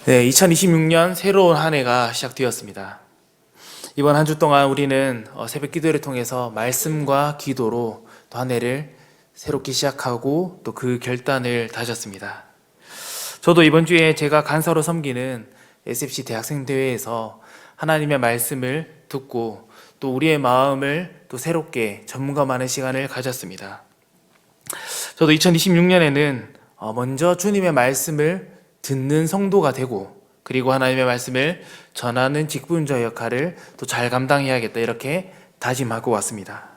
네, 2026년 새로운 한 해가 시작되었습니다. 이번 한 주 동안 우리는 새벽 기도를 통해서 말씀과 기도로 또 한 해를 새롭게 시작하고 또 그 결단을 다졌습니다. 저도 이번 주에 제가 간사로 섬기는 SFC 대학생 대회에서 하나님의 말씀을 듣고 또 우리의 마음을 또 새롭게 점검하는 시간을 가졌습니다. 저도 2026년에는 먼저 주님의 말씀을 듣는 성도가 되고, 그리고 하나님의 말씀을 전하는 직분자 역할을 또 잘 감당해야겠다, 이렇게 다짐하고 왔습니다.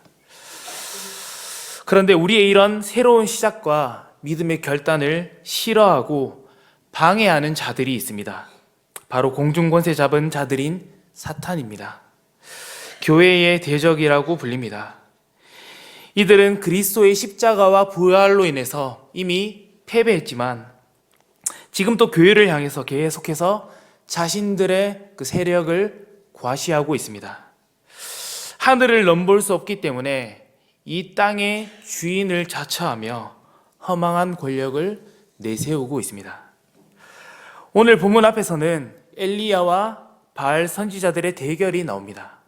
그런데 우리의 이런 새로운 시작과 믿음의 결단을 싫어하고 방해하는 자들이 있습니다. 바로 공중권세 잡은 자들인 사탄입니다. 교회의 대적이라고 불립니다. 이들은 그리스도의 십자가와 부활로 인해서 이미 패배했지만 지금 또 교회를 향해서 계속해서 자신들의 그 세력을 과시하고 있습니다. 하늘을 넘볼 수 없기 때문에 이 땅의 주인을 자처하며 허망한 권력을 내세우고 있습니다. 오늘 본문 앞에서는 엘리야와 바알 선지자들의 대결이 나옵니다.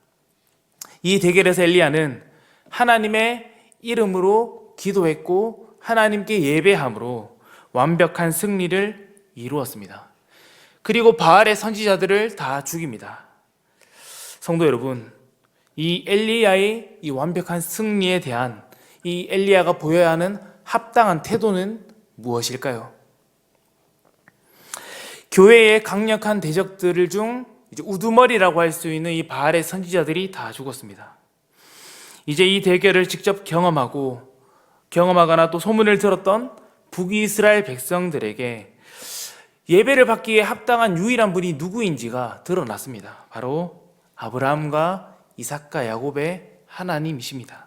이 대결에서 엘리야는 하나님의 이름으로 기도했고 하나님께 예배함으로 완벽한 승리를 이루었습니다. 그리고 바알의 선지자들을 다 죽입니다. 성도 여러분, 이 엘리야의 이 완벽한 승리에 대한 이 엘리야가 보여야 하는 합당한 태도는 무엇일까요? 교회의 강력한 대적들 중 이제 우두머리라고 할 수 있는 이 바알의 선지자들이 다 죽었습니다. 이제 이 대결을 직접 경험하거나 또 소문을 들었던 북이스라엘 백성들에게 예배를 받기에 합당한 유일한 분이 누구인지가 드러났습니다. 바로 아브라함과 이삭과 야곱의 하나님이십니다.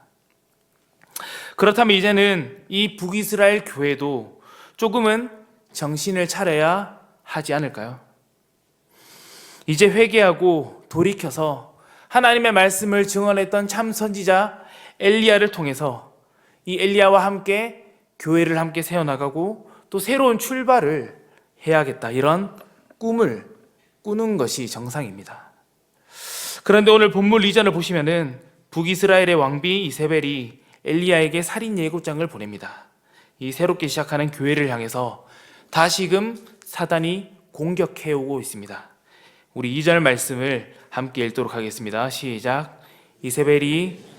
그렇다면 이제는 이 북이스라엘 교회도 조금은 정신을 차려야 하지 않을까요? 이제 회개하고 돌이켜서 하나님의 말씀을 증언했던 참 선지자 엘리야를 통해서 이 엘리야와 함께 교회를 함께 세워나가고 또 새로운 출발을 해야겠다, 이런 꿈을 꾸는 것이 정상입니다. 그런데 오늘 본문 이전을 보시면은 북이스라엘의 왕비 이세벨이 엘리야에게 살인 예고장을 보냅니다. 이 새롭게 시작하는 교회를 향해서 다시금 사단이 공격해오고 있습니다. 우리 2절 말씀을 함께 읽도록 하겠습니다. 시작. 이세벨이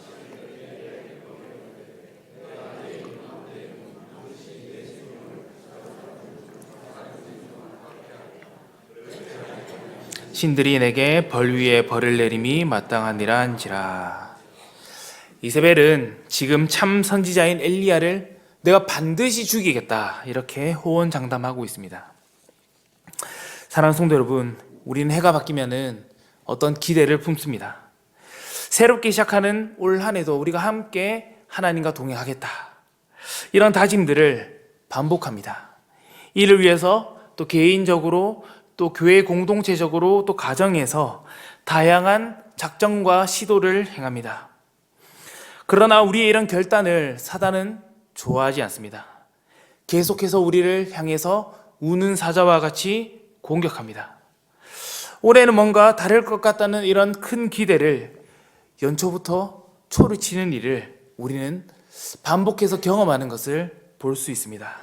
신들이 내게 벌 위에 벌을 내림이 마땅하니라 한지라. 이세벨은 지금 참 선지자인 엘리야를 내가 반드시 죽이겠다, 이렇게 호언장담하고 있습니다. 사랑하는 성도 여러분, 우리는 해가 바뀌면은 어떤 기대를 품습니다. 새롭게 시작하는 올 한 해도 우리가 함께 하나님과 동행하겠다, 이런 다짐들을 반복합니다. 이를 위해서 또 개인적으로 또 교회 공동체적으로 또 가정에서 다양한 작정과 시도를 행합니다. 그러나 우리의 이런 결단을 사단은 좋아하지 않습니다. 계속해서 우리를 향해서 우는 사자와 같이 공격합니다. 올해는 뭔가 다를 것 같다는 이런 큰 기대를 연초부터 초를 치는 일을 우리는 반복해서 경험하는 것을 볼 수 있습니다.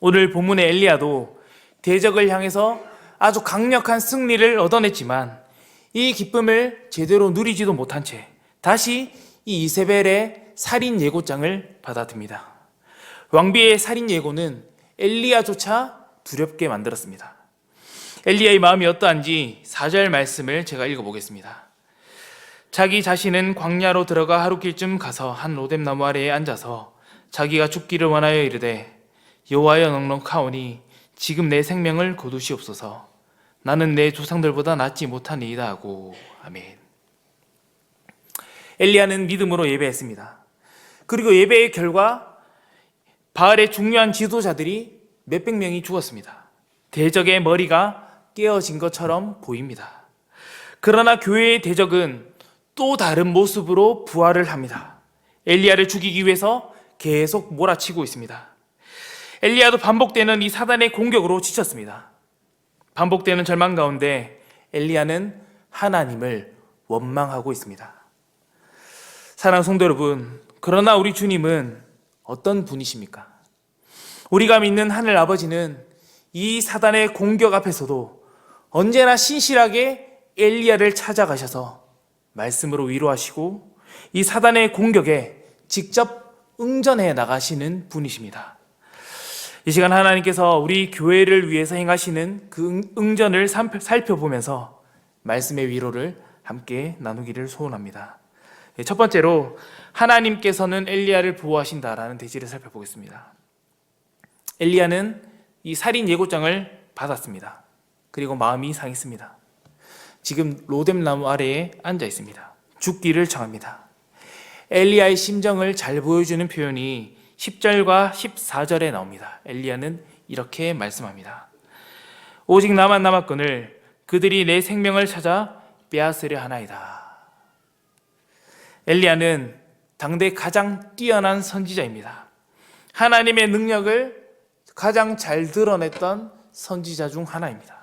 오늘 본문의 엘리야도 대적을 향해서 아주 강력한 승리를 얻어냈지만 이 기쁨을 제대로 누리지도 못한 채 다시 이 이세벨의 살인 예고장을 받아듭니다. 왕비의 살인 예고는 엘리야조차 두렵게 만들었습니다. 엘리야의 마음이 어떠한지 4절 말씀을 제가 읽어보겠습니다. 자기 자신은 광야로 들어가 하루길쯤 가서 한 로뎀나무 아래에 앉아서 자기가 죽기를 원하여 이르되 여호와여 넉넉하오니 지금 내 생명을 거두시옵소서. 나는 내 조상들보다 낫지 못하니이다 하고. 아멘. 엘리야는 믿음으로 예배했습니다. 그리고 예배의 결과 바알의 중요한 지도자들이 몇백 명이 죽었습니다. 대적의 머리가 깨어진 것처럼 보입니다. 그러나 교회의 대적은 또 다른 모습으로 부활을 합니다. 엘리야를 죽이기 위해서 계속 몰아치고 있습니다. 엘리야도 반복되는 이 사단의 공격으로 지쳤습니다. 반복되는 절망 가운데 엘리야는 하나님을 원망하고 있습니다. 사랑하는 성도 여러분, 그러나 우리 주님은 어떤 분이십니까? 우리가 믿는 하늘 아버지는 이 사단의 공격 앞에서도 언제나 신실하게 엘리야를 찾아가셔서 말씀으로 위로하시고 이 사단의 공격에 직접 응전해 나가시는 분이십니다. 이 시간 하나님께서 우리 교회를 위해서 행하시는 그 응전을 살펴보면서 말씀의 위로를 함께 나누기를 소원합니다. 첫 번째로 하나님께서는 엘리야를 보호하신다라는 대지를 살펴보겠습니다. 엘리야는 이 살인 예고장을 받았습니다. 그리고 마음이 상했습니다. 지금 로뎀나무 아래에 앉아 있습니다. 죽기를 청합니다. 엘리야의 심정을 잘 보여주는 표현이 10절과 14절에 나옵니다. 엘리야는 이렇게 말씀합니다. 오직 나만 남았거늘 그들이 내 생명을 찾아 빼앗으려 하나이다. 엘리야는 당대 가장 뛰어난 선지자입니다. 하나님의 능력을 가장 잘 드러냈던 선지자 중 하나입니다.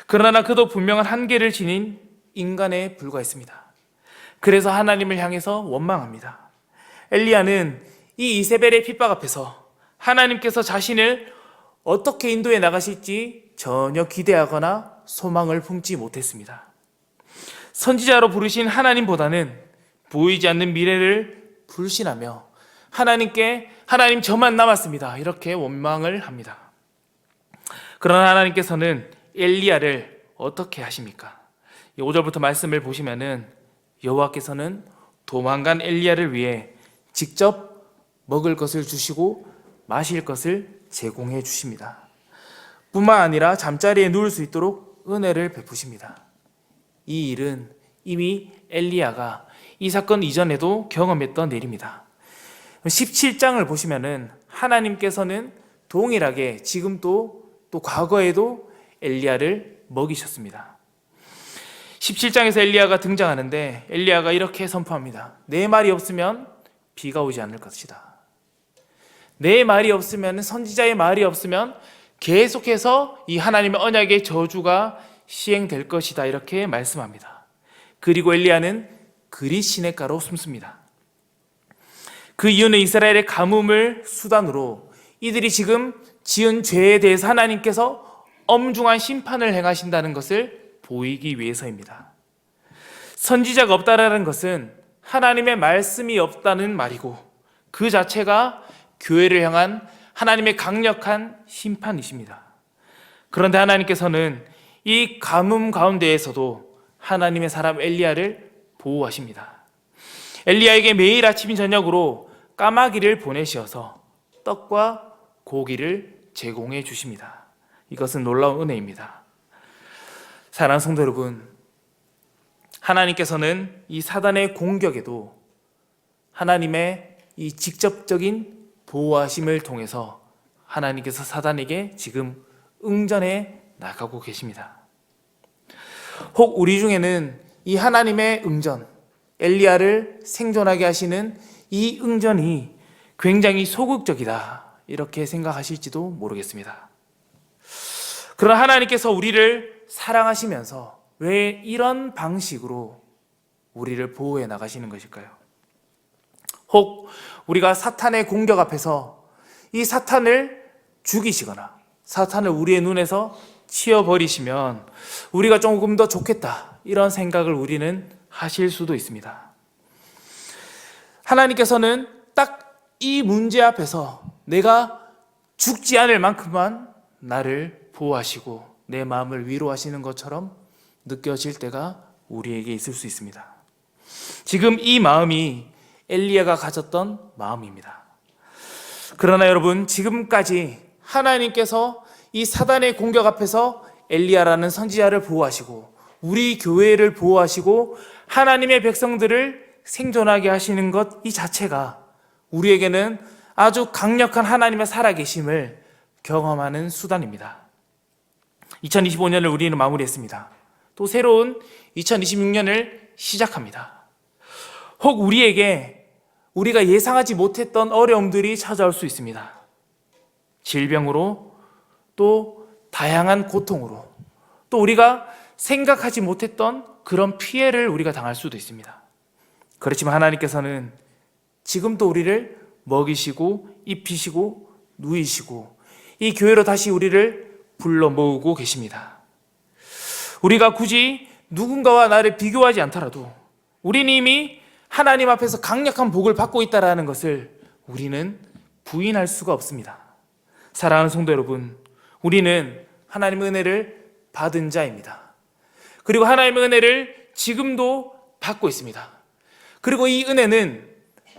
그러나 그도 분명한 한계를 지닌 인간에 불과했습니다. 그래서 하나님을 향해서 원망합니다. 엘리야는 이 이세벨의 핍박 앞에서 하나님께서 자신을 어떻게 인도해 나가실지 전혀 기대하거나 소망을 품지 못했습니다. 선지자로 부르신 하나님보다는 보이지 않는 미래를 불신하며 하나님께 하나님 저만 남았습니다. 이렇게 원망을 합니다. 그러나 하나님께서는 엘리야를 어떻게 하십니까? 5절부터 말씀을 보시면은 여호와께서는 도망간 엘리야를 위해 직접 먹을 것을 주시고 마실 것을 제공해 주십니다. 뿐만 아니라 잠자리에 누울 수 있도록 은혜를 베푸십니다. 이 일은 이미 엘리야가 이 사건 이전에도 경험했던 일입니다. 17장을 보시면은 하나님께서는 동일하게 지금도 또 과거에도 엘리야를 먹이셨습니다. 17장에서 엘리야가 등장하는데 엘리야가 이렇게 선포합니다. 내 말이 없으면 비가 오지 않을 것이다. 내 말이 없으면, 선지자의 말이 없으면 계속해서 이 하나님의 언약의 저주가 시행될 것이다. 이렇게 말씀합니다. 그리고 엘리야는 그리 시냇가로 숨습니다. 그 이유는 이스라엘의 가뭄을 수단으로 이들이 지금 지은 죄에 대해서 하나님께서 엄중한 심판을 행하신다는 것을 보이기 위해서입니다. 선지자가 없다라는 것은 하나님의 말씀이 없다는 말이고 그 자체가 교회를 향한 하나님의 강력한 심판이십니다. 그런데 하나님께서는 이 가뭄 가운데에서도 하나님의 사람 엘리야를 보호하십니다. 엘리야에게 매일 아침 저녁으로 까마귀를 보내시어서 떡과 고기를 제공해 주십니다. 이것은 놀라운 은혜입니다. 사랑하는 성도 여러분, 하나님께서는 이 사단의 공격에도 하나님의 이 직접적인 보호하심을 통해서 하나님께서 사단에게 지금 응전해 나가고 계십니다. 혹 우리 중에는 이 하나님의 응전, 엘리야를 생존하게 하시는 이 응전이 굉장히 소극적이다 이렇게 생각하실지도 모르겠습니다. 그러나 하나님께서 우리를 사랑하시면서 왜 이런 방식으로 우리를 보호해 나가시는 것일까요? 혹 우리가 사탄의 공격 앞에서 이 사탄을 죽이시거나 사탄을 우리의 눈에서 치워버리시면 우리가 조금 더 좋겠다 이런 생각을 우리는 하실 수도 있습니다. 하나님께서는 딱 이 문제 앞에서 내가 죽지 않을 만큼만 나를 보호하시고 내 마음을 위로하시는 것처럼 느껴질 때가 우리에게 있을 수 있습니다. 지금 이 마음이 엘리야가 가졌던 마음입니다. 그러나 여러분, 지금까지 하나님께서 이 사단의 공격 앞에서 엘리야라는 선지자를 보호하시고 우리 교회를 보호하시고 하나님의 백성들을 생존하게 하시는 것 이 자체가 우리에게는 아주 강력한 하나님의 살아계심을 경험하는 수단입니다. 2025년을 우리는 마무리했습니다. 또 새로운 2026년을 시작합니다. 혹 우리에게 우리가 예상하지 못했던 어려움들이 찾아올 수 있습니다. 질병으로 또 다양한 고통으로, 또 우리가 생각하지 못했던 그런 피해를 우리가 당할 수도 있습니다. 그렇지만 하나님께서는 지금도 우리를 먹이시고 입히시고 누이시고 이 교회로 다시 우리를 불러 모으고 계십니다. 우리가 굳이 누군가와 나를 비교하지 않더라도 우리는 이미 하나님 앞에서 강력한 복을 받고 있다는 것을 우리는 부인할 수가 없습니다. 사랑하는 성도 여러분, 우리는 하나님의 은혜를 받은 자입니다. 그리고 하나님의 은혜를 지금도 받고 있습니다. 그리고 이 은혜는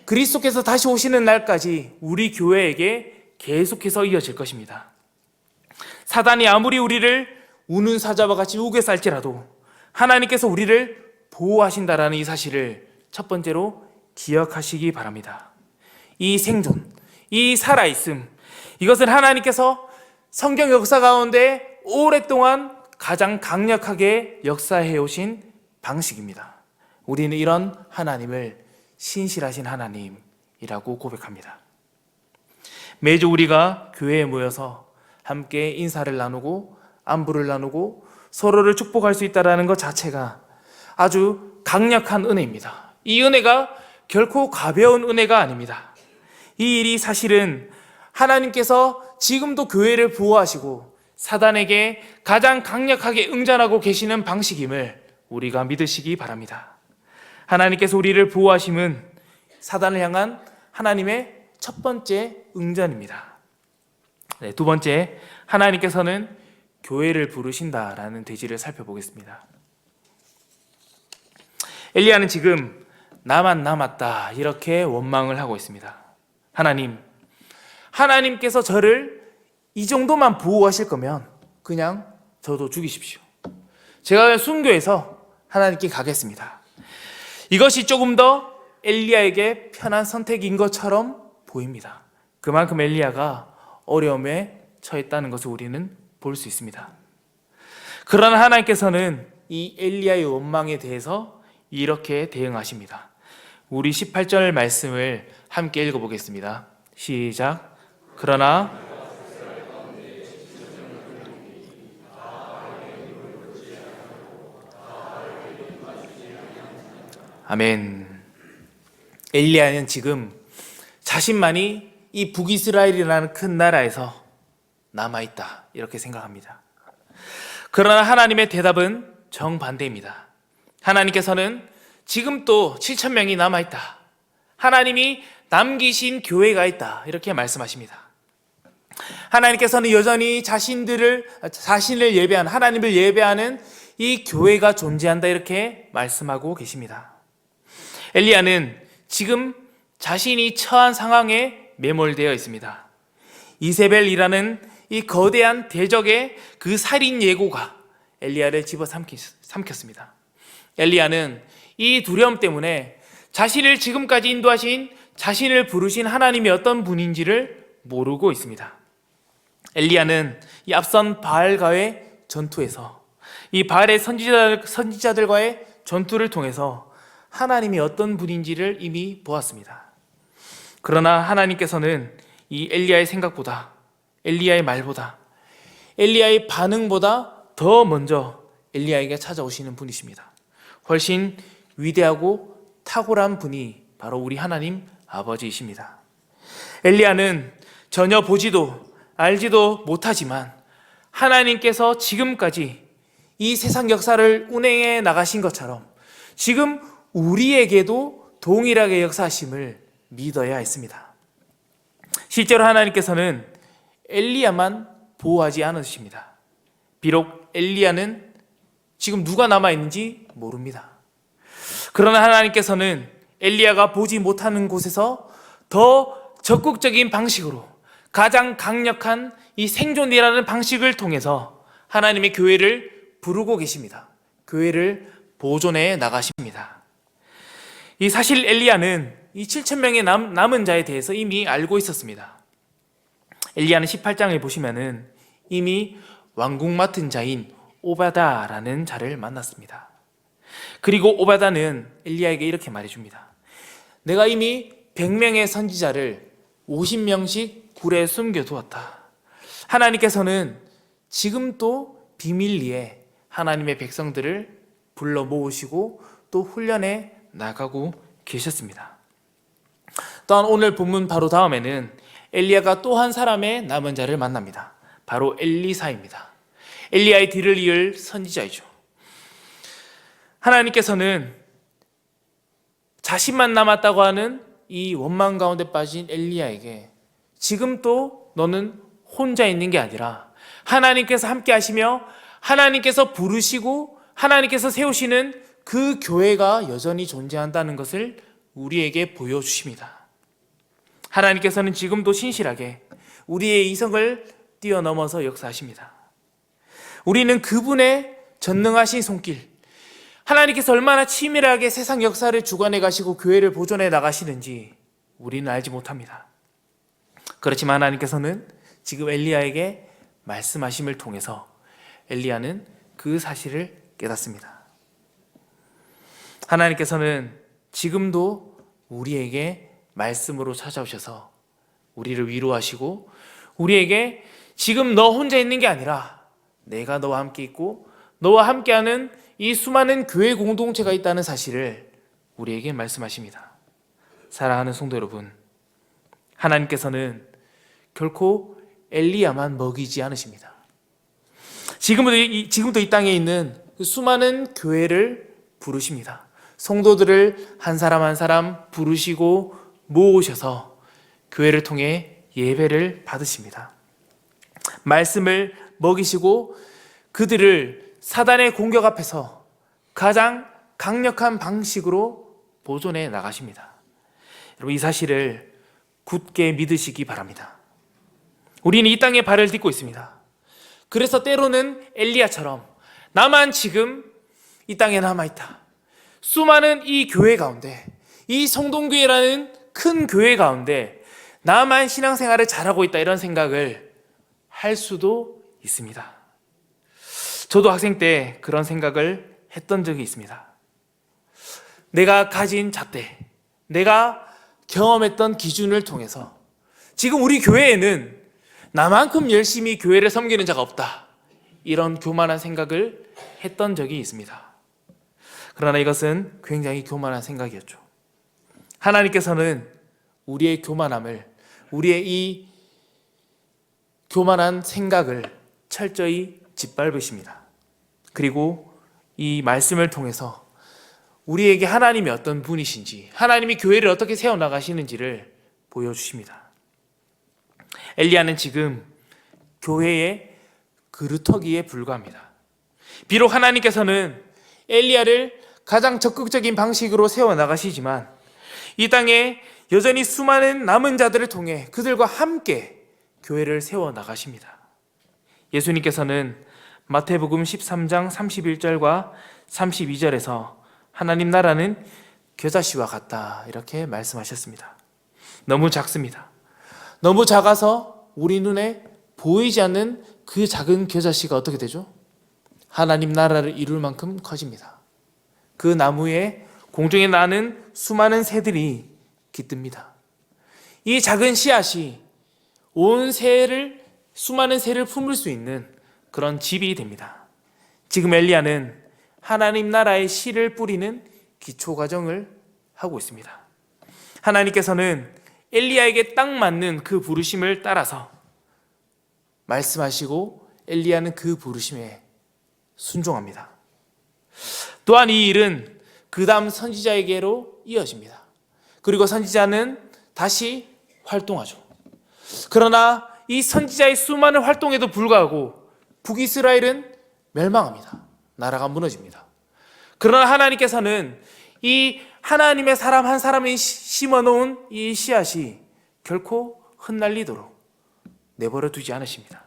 그리스도께서 다시 오시는 날까지 우리 교회에게 계속해서 이어질 것입니다. 사단이 아무리 우리를 우는 사자와 같이 우겨쌀지라도 하나님께서 우리를 보호하신다라는 이 사실을 첫 번째로 기억하시기 바랍니다. 이 생존, 이 살아있음, 이것은 하나님께서 성경 역사 가운데 오랫동안 가장 강력하게 역사해 오신 방식입니다. 우리는 이런 하나님을 신실하신 하나님이라고 고백합니다. 매주 우리가 교회에 모여서 함께 인사를 나누고 안부를 나누고 서로를 축복할 수 있다는 것 자체가 아주 강력한 은혜입니다. 이 은혜가 결코 가벼운 은혜가 아닙니다. 이 일이 사실은 하나님께서 지금도 교회를 보호하시고 사단에게 가장 강력하게 응전하고 계시는 방식임을 우리가 믿으시기 바랍니다. 하나님께서 우리를 보호하심은 사단을 향한 하나님의 첫 번째 응전입니다. 두 번째, 하나님께서는 교회를 부르신다라는 대지를 살펴보겠습니다. 엘리야는 지금 나만 남았다 이렇게 원망을 하고 있습니다. 하나님께서 저를 이 정도만 보호하실 거면 그냥 저도 죽이십시오. 제가 순교해서 하나님께 가겠습니다. 이것이 조금 더 엘리야에게 편한 선택인 것처럼 보입니다. 그만큼 엘리야가 어려움에 처했다는 것을 우리는 볼 수 있습니다. 그러나 하나님께서는 이 엘리야의 원망에 대해서 이렇게 대응하십니다. 우리 18절 말씀을 함께 읽어보겠습니다. 시작. 그러나 아멘. 엘리야는 지금 자신만이 이 북이스라엘이라는 큰 나라에서 남아있다 이렇게 생각합니다. 그러나 하나님의 대답은 정반대입니다. 하나님께서는 지금 또 7,000명이 남아있다, 하나님이 남기신 교회가 있다 이렇게 말씀하십니다. 하나님께서는 여전히 자신을 예배하는, 하나님을 예배하는 이 교회가 존재한다 이렇게 말씀하고 계십니다. 엘리야는 지금 자신이 처한 상황에 매몰되어 있습니다. 이세벨이라는 이 거대한 대적의 그 살인 예고가 엘리야를 집어삼켰습니다. 엘리야는 이 두려움 때문에 자신을 지금까지 인도하신, 자신을 부르신 하나님이 어떤 분인지를 모르고 있습니다. 엘리야는 이 앞선 바알과의 전투에서, 이 바알의 선지자들과의 전투를 통해서 하나님이 어떤 분인지를 이미 보았습니다. 그러나 하나님께서는 이 엘리야의 생각보다, 엘리야의 말보다, 엘리야의 반응보다 더 먼저 엘리야에게 찾아오시는 분이십니다. 훨씬 위대하고 탁월한 분이 바로 우리 하나님 아버지이십니다. 엘리야는 전혀 보지도 알지도 못하지만 하나님께서 지금까지 이 세상 역사를 운행해 나가신 것처럼 지금 우리에게도 동일하게 역사하심을 믿어야 했습니다. 실제로 하나님께서는 엘리야만 보호하지 않으십니다. 비록 엘리야는 지금 누가 남아있는지 모릅니다. 그러나 하나님께서는 엘리야가 보지 못하는 곳에서 더 적극적인 방식으로 가장 강력한 이 생존이라는 방식을 통해서 하나님의 교회를 부르고 계십니다. 교회를 보존해 나가십니다. 이 사실 엘리야는 이 7,000명의 남은 자에 대해서 이미 알고 있었습니다. 엘리야는 18장을 보시면은 이미 왕궁 맡은 자인 오바다라는 자를 만났습니다. 그리고 오바다는 엘리야에게 이렇게 말해줍니다. 내가 이미 100명의 선지자를 50명씩 굴에 숨겨두었다. 하나님께서는 지금 또 비밀리에 하나님의 백성들을 불러 모으시고 또 훈련해 나가고 계셨습니다. 또한 오늘 본문 바로 다음에는 엘리야가 또 한 사람의 남은 자를 만납니다. 바로 엘리사입니다. 엘리야의 뒤를 이을 선지자이죠. 하나님께서는 자신만 남았다고 하는 이 원망 가운데 빠진 엘리야에게 지금 또 너는 혼자 있는 게 아니라 하나님께서 함께 하시며 하나님께서 부르시고 하나님께서 세우시는 그 교회가 여전히 존재한다는 것을 우리에게 보여주십니다. 하나님께서는 지금도 신실하게 우리의 이성을 뛰어넘어서 역사하십니다. 우리는 그분의 전능하신 손길, 하나님께서 얼마나 치밀하게 세상 역사를 주관해 가시고 교회를 보존해 나가시는지 우리는 알지 못합니다. 그렇지만 하나님께서는 지금 엘리야에게 말씀하심을 통해서 엘리야는 그 사실을 깨닫습니다. 하나님께서는 지금도 우리에게 말씀으로 찾아오셔서 우리를 위로하시고 우리에게 지금 너 혼자 있는 게 아니라 내가 너와 함께 있고 너와 함께하는 이 수많은 교회 공동체가 있다는 사실을 우리에게 말씀하십니다. 사랑하는 성도 여러분, 하나님께서는 결코 엘리야만 먹이지 않으십니다. 지금도 이 땅에 있는 수많은 교회를 부르십니다. 성도들을 한 사람 한 사람 부르시고 모으셔서 교회를 통해 예배를 받으십니다. 말씀을 먹이시고 그들을 사단의 공격 앞에서 가장 강력한 방식으로 보존해 나가십니다. 여러분, 이 사실을 굳게 믿으시기 바랍니다. 우리는 이 땅에 발을 딛고 있습니다. 그래서 때로는 엘리야처럼 나만 지금 이 땅에 남아있다. 수많은 이 교회 가운데, 이 성동교회라는 큰 교회 가운데 나만 신앙생활을 잘하고 있다, 이런 생각을 할 수도 있습니다. 저도 학생 때 그런 생각을 했던 적이 있습니다. 내가 가진 잣대, 내가 경험했던 기준을 통해서 지금 우리 교회에는 나만큼 열심히 교회를 섬기는 자가 없다, 이런 교만한 생각을 했던 적이 있습니다. 그러나 이것은 굉장히 교만한 생각이었죠. 하나님께서는 우리의 교만함을, 우리의 이 교만한 생각을 철저히 짓밟으십니다. 그리고 이 말씀을 통해서 우리에게 하나님이 어떤 분이신지, 하나님이 교회를 어떻게 세워나가시는지를 보여주십니다. 엘리야는 지금 교회의 그루터기에 불과합니다. 비록 하나님께서는 엘리야를 가장 적극적인 방식으로 세워나가시지만 이 땅에 여전히 수많은 남은 자들을 통해 그들과 함께 교회를 세워나가십니다. 예수님께서는 마태복음 13장 31절과 32절에서 하나님 나라는 겨자씨와 같다, 이렇게 말씀하셨습니다. 너무 작습니다. 너무 작아서 우리 눈에 보이지 않는 그 작은 겨자씨가 어떻게 되죠? 하나님 나라를 이룰 만큼 커집니다. 그 나무에 공중에 나는 수많은 새들이 깃듭니다. 이 작은 씨앗이 온 새를, 수많은 새를 품을 수 있는 그런 집이 됩니다. 지금 엘리야는 하나님 나라의 씨를 뿌리는 기초 과정을 하고 있습니다. 하나님께서는 엘리야에게 딱 맞는 그 부르심을 따라서 말씀하시고 엘리야는 그 부르심에 순종합니다. 또한 이 일은 그 다음 선지자에게로 이어집니다. 그리고 선지자는 다시 활동하죠. 그러나 이 선지자의 수많은 활동에도 불구하고 북이스라엘은 멸망합니다. 나라가 무너집니다. 그러나 하나님께서는 이 하나님의 사람 한 사람이 심어놓은 이 씨앗이 결코 흩날리도록 내버려 두지 않으십니다.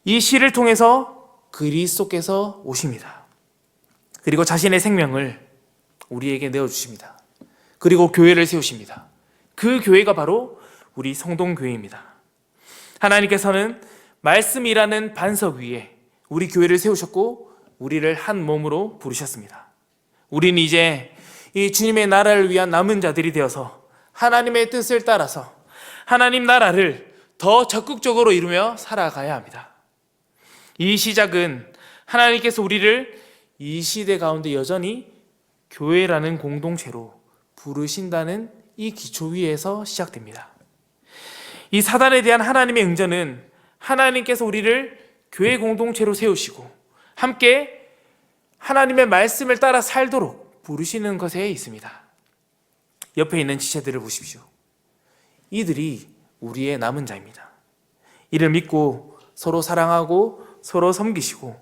이 씨를 통해서 그리스도께서 오십니다. 그리고 자신의 생명을 우리에게 내어주십니다. 그리고 교회를 세우십니다. 그 교회가 바로 우리 성동교회입니다. 하나님께서는 말씀이라는 반석 위에 우리 교회를 세우셨고 우리를 한 몸으로 부르셨습니다. 우리는 이제 이 주님의 나라를 위한 남은 자들이 되어서 하나님의 뜻을 따라서 하나님 나라를 더 적극적으로 이루며 살아가야 합니다. 이 시작은 하나님께서 우리를 이 시대 가운데 여전히 교회라는 공동체로 부르신다는 이 기초 위에서 시작됩니다. 이 사단에 대한 하나님의 응전은 하나님께서 우리를 교회 공동체로 세우시고 함께 하나님의 말씀을 따라 살도록 부르시는 것에 있습니다. 옆에 있는 지체들을 보십시오. 이들이 우리의 남은 자입니다. 이를 믿고 서로 사랑하고 서로 섬기시고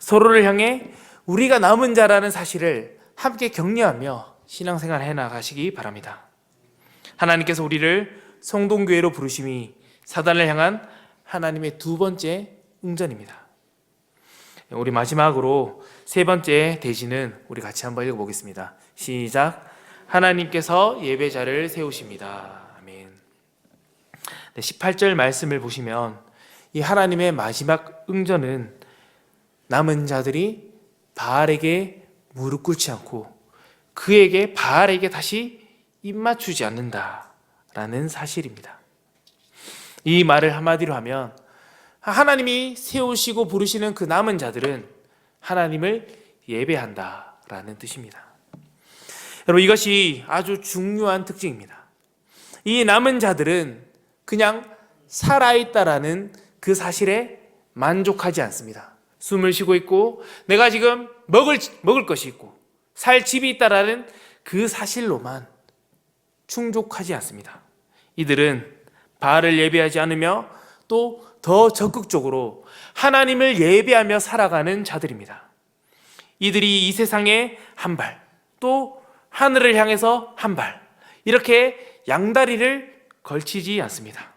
서로를 향해 우리가 남은 자라는 사실을 함께 격려하며 신앙생활 해나가시기 바랍니다. 하나님께서 우리를 성동교회로 부르심이 사단을 향한 하나님의 두 번째 응전입니다. 우리 마지막으로 세 번째 대신은 우리 같이 한번 읽어보겠습니다. 시작. 하나님께서 예배자를 세우십니다. 아멘. 18절 말씀을 보시면 이 하나님의 마지막 응전은 남은 자들이 바알에게 무릎 꿇지 않고 그에게 바알에게 다시 입맞추지 않는다라는 사실입니다. 이 말을 한마디로 하면 하나님이 세우시고 부르시는 그 남은 자들은 하나님을 예배한다라는 뜻입니다. 여러분, 이것이 아주 중요한 특징입니다. 이 남은 자들은 그냥 살아있다라는 그 사실에 만족하지 않습니다. 숨을 쉬고 있고 내가 지금 먹을 것이 있고 살 집이 있다라는 그 사실로만 충족하지 않습니다. 이들은 바알을 예배하지 않으며 또 더 적극적으로 하나님을 예배하며 살아가는 자들입니다. 이들이 이 세상에 한 발, 또 하늘을 향해서 한 발, 이렇게 양다리를 걸치지 않습니다.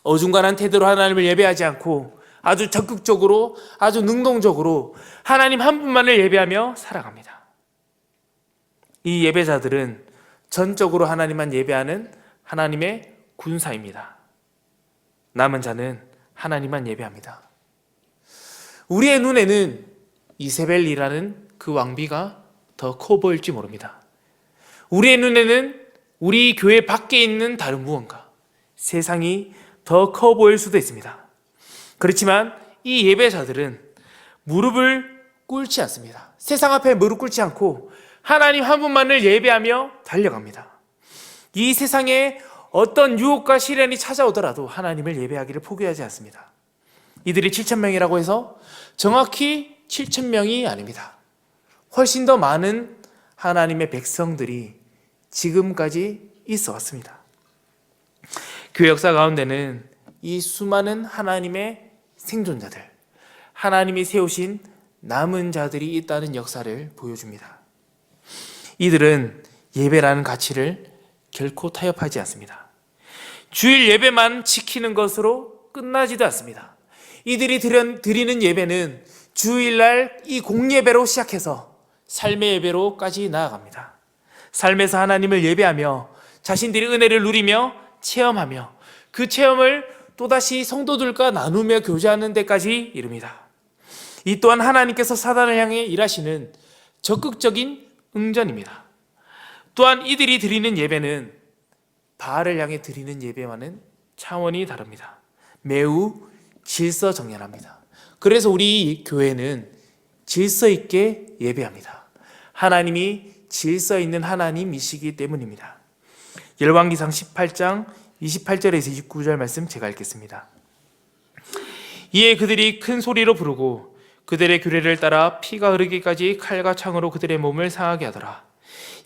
어중간한 태도로 하나님을 예배하지 않고 아주 적극적으로, 아주 능동적으로 하나님 한 분만을 예배하며 살아갑니다. 이 예배자들은 전적으로 하나님만 예배하는 하나님의 군사입니다. 남은 자는 하나님만 예배합니다. 우리의 눈에는 이세벨이라는 그 왕비가 더 커 보일지 모릅니다. 우리의 눈에는 우리 교회 밖에 있는 다른 무언가, 세상이 더 커 보일 수도 있습니다. 그렇지만 이 예배자들은 무릎을 꿇지 않습니다. 세상 앞에 무릎 꿇지 않고 하나님 한 분만을 예배하며 달려갑니다. 이 세상에 어떤 유혹과 시련이 찾아오더라도 하나님을 예배하기를 포기하지 않습니다. 이들이 7,000명이라고 해서 정확히 7,000명이 아닙니다. 훨씬 더 많은 하나님의 백성들이 지금까지 있어 왔습니다. 교회 역사 가운데는 이 수많은 하나님의 생존자들, 하나님이 세우신 남은 자들이 있다는 역사를 보여줍니다. 이들은 예배라는 가치를 결코 타협하지 않습니다. 주일 예배만 지키는 것으로 끝나지도 않습니다. 이들이 드리는 예배는 주일날 이 공예배로 시작해서 삶의 예배로까지 나아갑니다. 삶에서 하나님을 예배하며 자신들이 은혜를 누리며 체험하며 그 체험을 또다시 성도들과 나누며 교제하는 데까지 이릅니다. 이 또한 하나님께서 사단을 향해 일하시는 적극적인 응전입니다. 또한 이들이 드리는 예배는 바알을 향해 드리는 예배와는 차원이 다릅니다. 매우 질서정연합니다. 그래서 우리 교회는 질서 있게 예배합니다. 하나님이 질서 있는 하나님이시기 때문입니다. 열왕기상 18장 28절에서 29절 말씀 제가 읽겠습니다. 이에 그들이 큰 소리로 부르고 그들의 규례를 따라 피가 흐르기까지 칼과 창으로 그들의 몸을 상하게 하더라.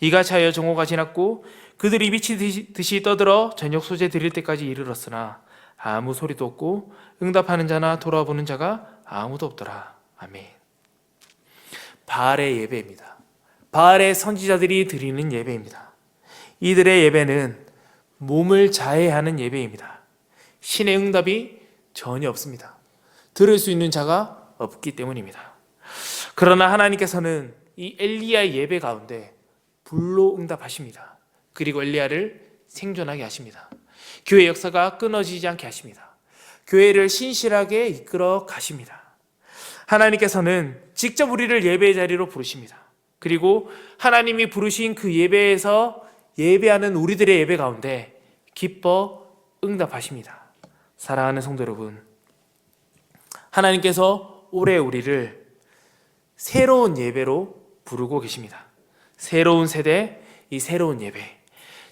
이가 차여 정오가 지났고 그들이 미치듯이 떠들어 저녁 소재 드릴 때까지 이르렀으나 아무 소리도 없고 응답하는 자나 돌아보는 자가 아무도 없더라. 아멘. 바알의 예배입니다. 바알의 선지자들이 드리는 예배입니다. 이들의 예배는 몸을 자해하는 예배입니다. 신의 응답이 전혀 없습니다. 들을 수 있는 자가 없기 때문입니다. 그러나 하나님께서는 이 엘리야의 예배 가운데 불로 응답하십니다. 그리고 엘리야를 생존하게 하십니다. 교회 역사가 끊어지지 않게 하십니다. 교회를 신실하게 이끌어 가십니다. 하나님께서는 직접 우리를 예배의 자리로 부르십니다. 그리고 하나님이 부르신 그 예배에서 예배하는 우리들의 예배 가운데 기뻐 응답하십니다. 사랑하는 성도 여러분, 하나님께서 올해 우리를 새로운 예배로 부르고 계십니다. 새로운 세대, 이 새로운 예배.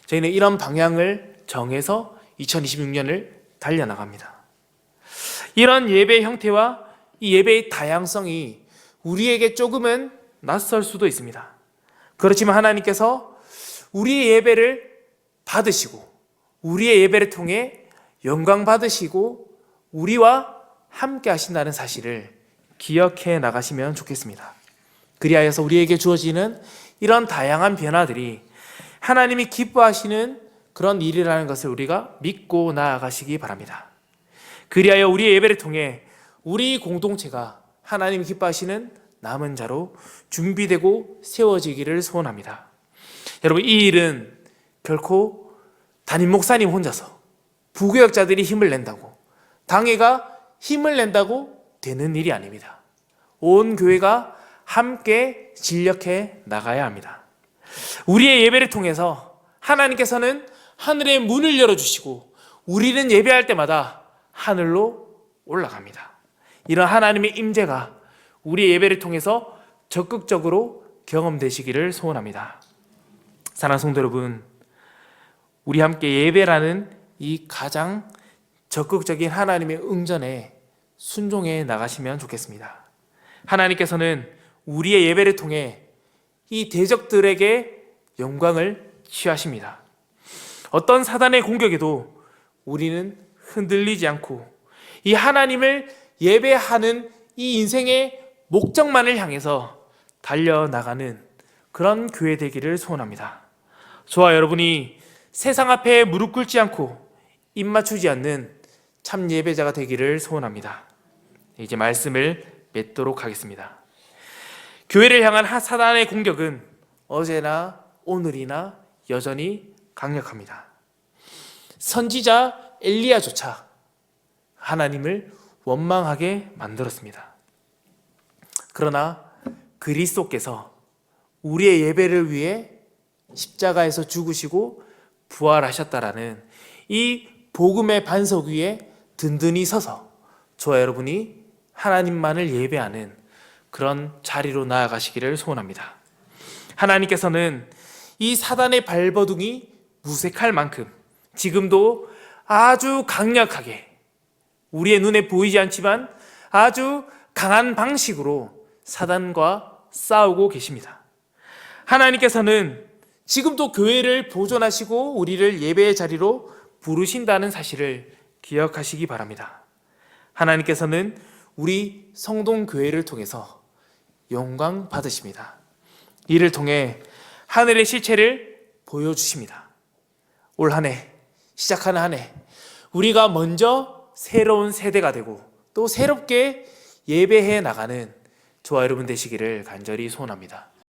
저희는 이런 방향을 정해서 2026년을 달려나갑니다. 이런 예배 형태와 이 예배의 다양성이 우리에게 조금은 낯설 수도 있습니다. 그렇지만 하나님께서 우리의 예배를 받으시고 우리의 예배를 통해 영광 받으시고 우리와 함께 하신다는 사실을 기억해 나가시면 좋겠습니다. 그리하여서 우리에게 주어지는 이런 다양한 변화들이 하나님이 기뻐하시는 그런 일이라는 것을 우리가 믿고 나아가시기 바랍니다. 그리하여 우리의 예배를 통해 우리 공동체가 하나님이 기뻐하시는 남은 자로 준비되고 세워지기를 소원합니다. 여러분, 이 일은 결코 담임 목사님 혼자서 부교역자들이 힘을 낸다고, 당회가 힘을 낸다고 되는 일이 아닙니다. 온 교회가 함께 진력해 나가야 합니다. 우리의 예배를 통해서 하나님께서는 하늘의 문을 열어주시고 우리는 예배할 때마다 하늘로 올라갑니다. 이런 하나님의 임재가 우리의 예배를 통해서 적극적으로 경험되시기를 소원합니다. 사랑하는 성도 여러분, 우리 함께 예배라는 이 가장 적극적인 하나님의 응전에 순종해 나가시면 좋겠습니다. 하나님께서는 우리의 예배를 통해 이 대적들에게 영광을 취하십니다. 어떤 사단의 공격에도 우리는 흔들리지 않고 이 하나님을 예배하는 이 인생의 목적만을 향해서 달려나가는 그런 교회 되기를 소원합니다. 저와 여러분이 세상 앞에 무릎 꿇지 않고 입 맞추지 않는 참 예배자가 되기를 소원합니다. 이제 말씀을 맺도록 하겠습니다. 교회를 향한 사단의 공격은 어제나 오늘이나 여전히 강력합니다. 선지자 엘리야조차 하나님을 원망하게 만들었습니다. 그러나 그리스도께서 우리의 예배를 위해 십자가에서 죽으시고 부활하셨다라는 이 복음의 반석 위에 든든히 서서 저와 여러분이 하나님만을 예배하는 그런 자리로 나아가시기를 소원합니다. 하나님께서는 이 사단의 발버둥이 무색할 만큼 지금도 아주 강력하게 우리의 눈에 보이지 않지만 아주 강한 방식으로 사단과 싸우고 계십니다. 하나님께서는 지금도 교회를 보존하시고 우리를 예배의 자리로 부르신다는 사실을 기억하시기 바랍니다. 하나님께서는 우리 성동교회를 통해서 영광 받으십니다. 이를 통해 하늘의 실체를 보여주십니다. 올 한 해, 시작하는 한 해, 우리가 먼저 새로운 세대가 되고 또 새롭게 예배해 나가는 저와 여러분 되시기를 간절히 소원합니다.